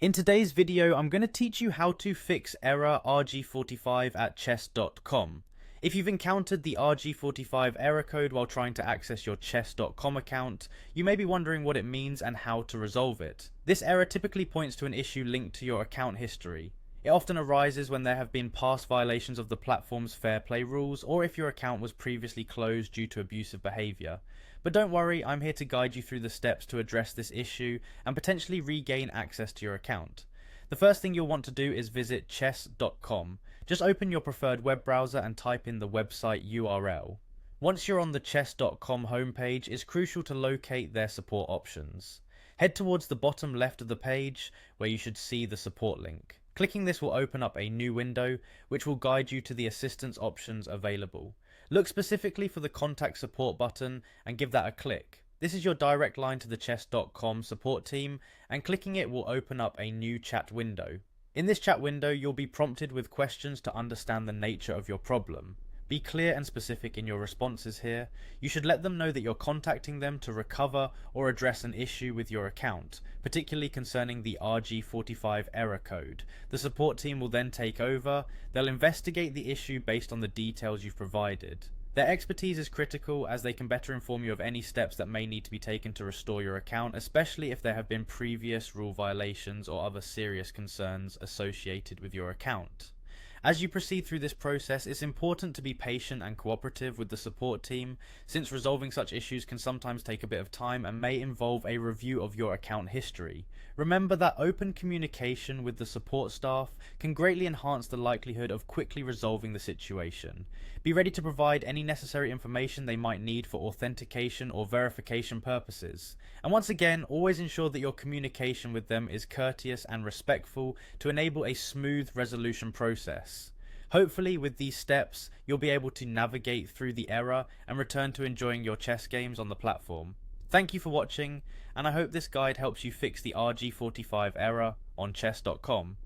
In today's video, I'm going to teach you how to fix error RG45 at chess.com. If you've encountered the RG45 error code while trying to access your chess.com account, you may be wondering what it means and how to resolve it. This error typically points to an issue linked to your account history. It often arises when there have been past violations of the platform's fair play rules, or if your account was previously closed due to abusive behavior. But don't worry, I'm here to guide you through the steps to address this issue and potentially regain access to your account. The first thing you'll want to do is visit chess.com. Just open your preferred web browser and type in the website URL. Once you're on the chess.com homepage, it's crucial to locate their support options. Head towards the bottom left of the page where you should see the support link. Clicking this will open up a new window which will guide you to the assistance options available. Look specifically for the contact support button and give that a click. This is your direct line to the chess.com support team, and clicking it will open up a new chat window. In this chat window, you'll be prompted with questions to understand the nature of your problem. Be clear and specific in your responses here. You should let them know that you're contacting them to recover or address an issue with your account, particularly concerning the RG45 error code. The support team will then take over. They'll investigate the issue based on the details you've provided. Their expertise is critical as they can better inform you of any steps that may need to be taken to restore your account, especially if there have been previous rule violations or other serious concerns associated with your account. As you proceed through this process, it's important to be patient and cooperative with the support team, since resolving such issues can sometimes take a bit of time and may involve a review of your account history. Remember that open communication with the support staff can greatly enhance the likelihood of quickly resolving the situation. Be ready to provide any necessary information they might need for authentication or verification purposes. And once again, always ensure that your communication with them is courteous and respectful to enable a smooth resolution process. Hopefully, with these steps, you'll be able to navigate through the error and return to enjoying your chess games on the platform. Thank you for watching, and I hope this guide helps you fix the RG45 error on chess.com.